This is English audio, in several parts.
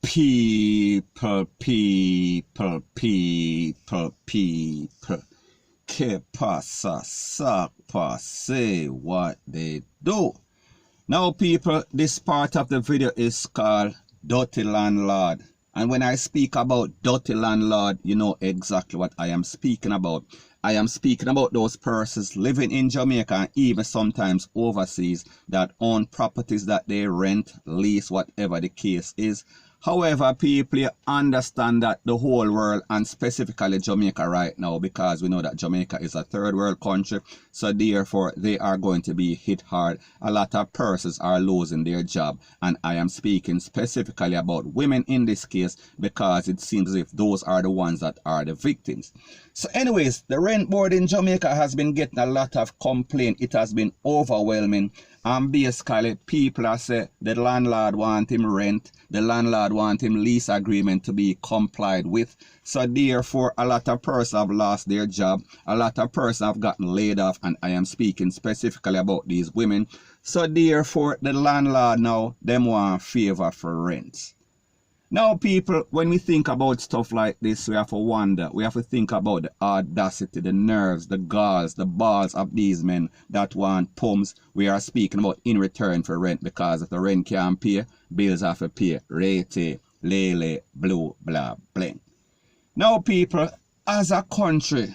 People. Que pasa, sac say what they do. Now people, this part of the video is called Dirty Landlord. And when I speak about Dirty Landlord, you know exactly what I am speaking about. I am speaking about those persons living in Jamaica and even sometimes overseas that own properties that they rent, lease, whatever the case is. However, people, you understand that the whole world, and specifically Jamaica right now, because we know that Jamaica is a third world country, so therefore they are going to be hit hard. A lot of persons are losing their job, and I am speaking specifically about women in this case because it seems as if those are the ones that are the victims. So anyways, the rent board in Jamaica has been getting a lot of complaint. It has been overwhelming. And basically, people are saying the landlord want him rent, the landlord want him lease agreement to be complied with. So therefore, a lot of persons have lost their job, a lot of persons have gotten laid off, and I am speaking specifically about these women. So therefore, the landlord now, them want favor for rents. Now people, when we think about stuff like this, we have to wonder, we have to think about the audacity, the nerves, the galls, the balls of these men that want pumps. We are speaking about in return for rent, because if the rent can't pay, bills have to pay. Rete, lele, blue, blah, bling. Now people, as a country,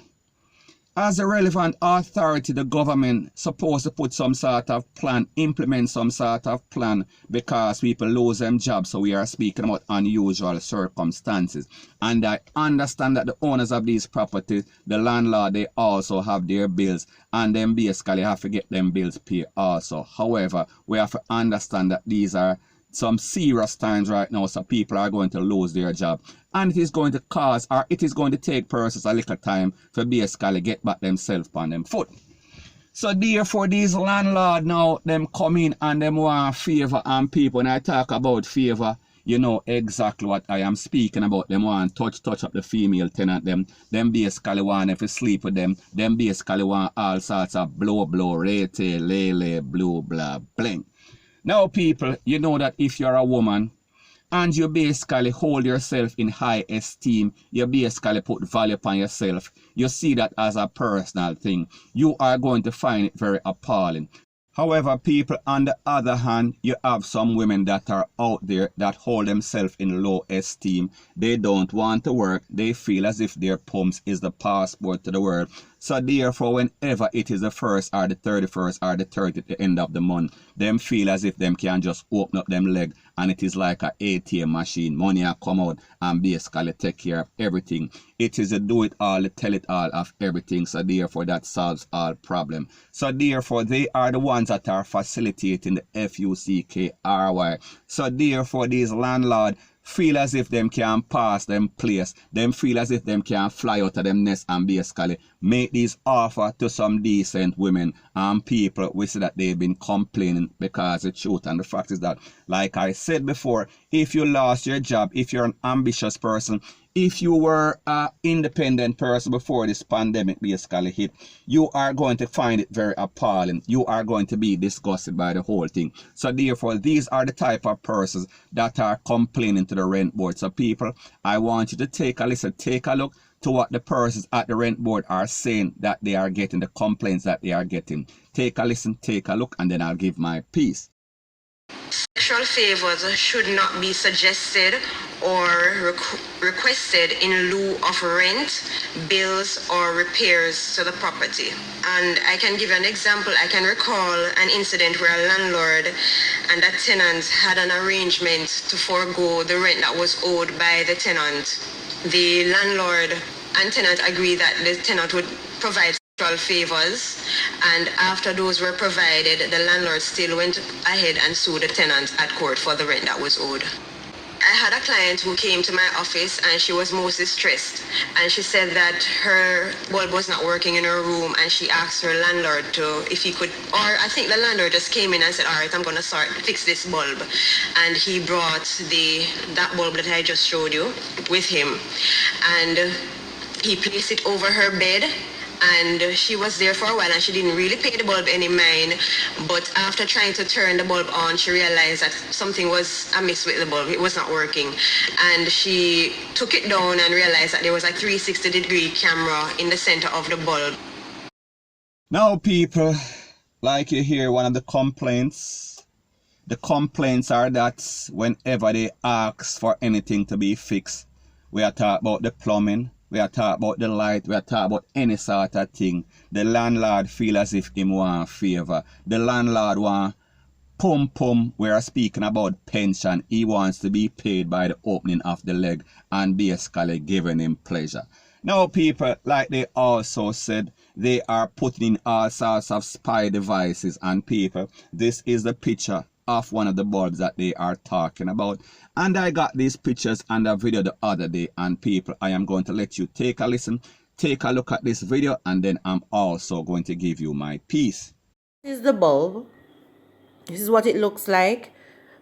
as a relevant authority, the government supposed to put some sort of plan, implement some sort of plan, because people lose them jobs. So we are speaking about unusual circumstances. And I understand that the owners of these properties, the landlord, they also have their bills, and then basically have to get them bills paid also. However, we have to understand that these are some serious times right now, so people are going to lose their job, and it is going to cause, or it is going to take persons a little time for basically get back themselves on them foot. So therefore, these landlords now, them come in and them want favor, and people, when I talk about favor, you know exactly what I am speaking about. Them want touch up the female tenant, them basically want if you sleep with them basically want all sorts of blow, rete, lele, blue, blah, bling. Now people, you know that if you're a woman and you basically hold yourself in high esteem, you basically put value upon yourself, you see that as a personal thing, you are going to find it very appalling. However, people, on the other hand, you have some women that are out there that hold themselves in low esteem. They don't want to work. They feel as if their pumps is the passport to the world. So therefore, whenever it is the 1st or the 31st or the 30th at the end of the month, them feel as if them can just open up them leg, and it is like an ATM machine. Money will come out and basically take care of everything. It is a do it all, a tell it all of everything. So therefore, that solves all problem. So therefore, they are the ones that are facilitating the FUCKRY. So therefore, these landlords feel as if them can pass them place. Them feel as if them can fly out of them nest and basically make these offer to some decent women and people. We see that they've been complaining, because the truth and the fact is that, like I said before, if you lost your job, if you're an ambitious person, if you were an independent person before this pandemic basically hit, you are going to find it very appalling. You are going to be disgusted by the whole thing. So therefore, these are the type of persons that are complaining to the rent board. So people, I want you to take a listen, take a look to what the persons at the rent board are saying that they are getting, the complaints that they are getting. Take a listen, take a look, and then I'll give my piece. Sexual favors should not be suggested or requested in lieu of rent, bills, or repairs to the property. And I can give you an example. I can recall an incident where a landlord and a tenant had an arrangement to forego the rent that was owed by the tenant. The landlord and tenant agreed that the tenant would provide sexual favors, and after those were provided, the landlord still went ahead and sued the tenant at court for the rent that was owed. I had a client who came to my office, and she was mostly stressed, and she said that her bulb was not working in her room, and she asked her landlord if he could, or I think the landlord just came in and said, all right, I'm going to fix this bulb, and he brought that bulb that I just showed you with him, and he placed it over her bed, and she was there for a while and she didn't really pay the bulb any mind. But after trying to turn the bulb on, she realized that something was amiss with the bulb. It was not working, and she took it down and realized that there was a 360-degree camera in the center of the bulb. Now people, like you hear one of the complaints are that whenever they ask for anything to be fixed, we are talking about the plumbing, we are talking about the light, we are talking about any sort of thing, the landlord feel as if him want favor. The landlord want pum. We are speaking about pension. He wants to be paid by the opening of the leg and basically giving him pleasure. Now people, like they also said, they are putting in all sorts of spy devices, and people, this is the picture of one of the bulbs that they are talking about. And I got these pictures and a video the other day, and people, I am going to let you take a listen, take a look at this video, and then I'm also going to give you my piece. This is the bulb. This is what it looks like.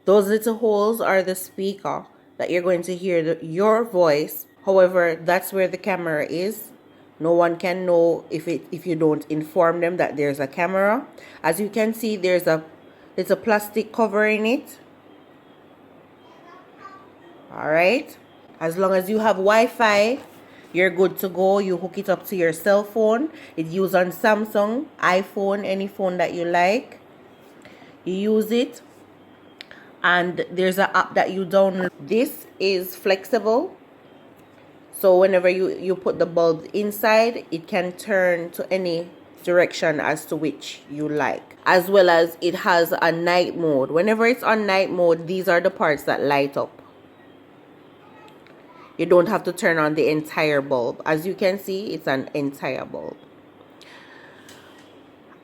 Those little holes are the speaker that you're going to hear your voice. However, that's where the camera is. No one can know if you don't inform them that there's a camera. As you can see, there's a plastic covering it. Alright. As long as you have Wi-Fi, you're good to go. You hook it up to your cell phone. It's used on Samsung, iPhone, any phone that you like. You use it. And there's an app that you download. This is flexible. So whenever you put the bulb inside, it can turn to any direction as to which you like. As well as it has a night mode. Whenever it's on night mode, these are the parts that light up. You don't have to turn on the entire bulb. As you can see, it's an entire bulb.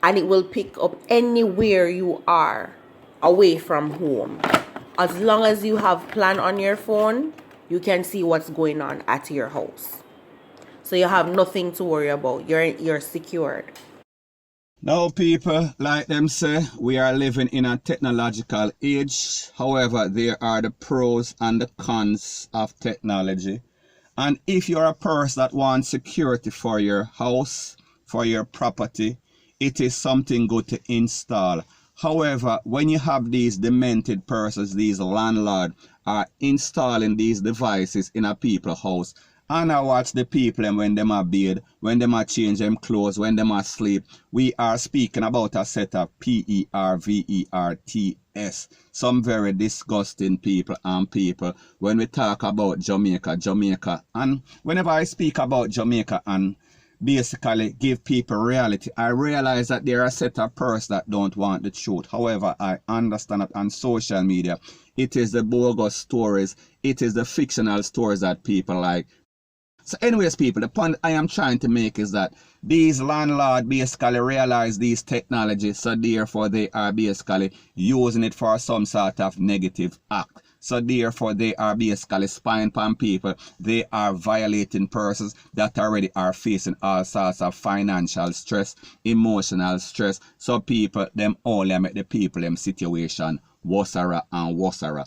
And it will pick up anywhere you are away from home. As long as you have plan on your phone, you can see what's going on at your house. So you have nothing to worry about. You're secured. Now people, like them say, we are living in a technological age. However, there are the pros and the cons of technology. And if you're a person that wants security for your house, for your property, it is something good to install. However, when you have these demented persons, these landlords are installing these devices in a people's house, and I watch the people and when them are bed, when them are change them clothes, when them are sleep, we are speaking about a set of PERVERTS. Some very disgusting people and people when we talk about Jamaica. And whenever I speak about Jamaica and basically give people reality, I realize that there are a set of persons that don't want the truth. However, I understand that on social media, it is the bogus stories, it is the fictional stories that people like. So anyways, people, the point I am trying to make is that these landlords basically realize these technologies, so therefore they are basically using it for some sort of negative act. So therefore they are basically spying upon people. They are violating persons that already are facing all sorts of financial stress, emotional stress. So people, them only make the people them situation worser and worser.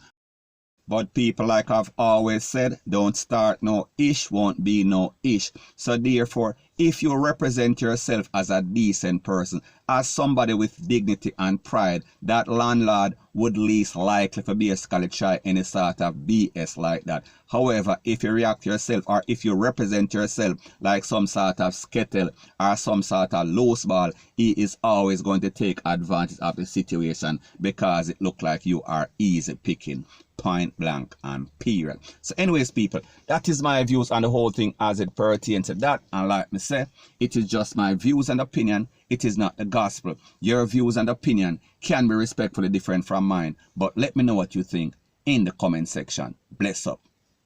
But people, like I've always said, don't start no ish, won't be no ish. So therefore, if you represent yourself as a decent person, as somebody with dignity and pride, that landlord would least likely to basically try any sort of BS like that. However, if you react yourself or if you represent yourself like some sort of skittle or some sort of loose ball, he is always going to take advantage of the situation because it looks like you are easy picking. Point blank and period. So anyways, people, that is my views on the whole thing as it pertains to that. And like me say, it is just my views and opinion. It is not the gospel. Your views and opinion can be respectfully different from mine. But let me know what you think in the comment section. Bless up.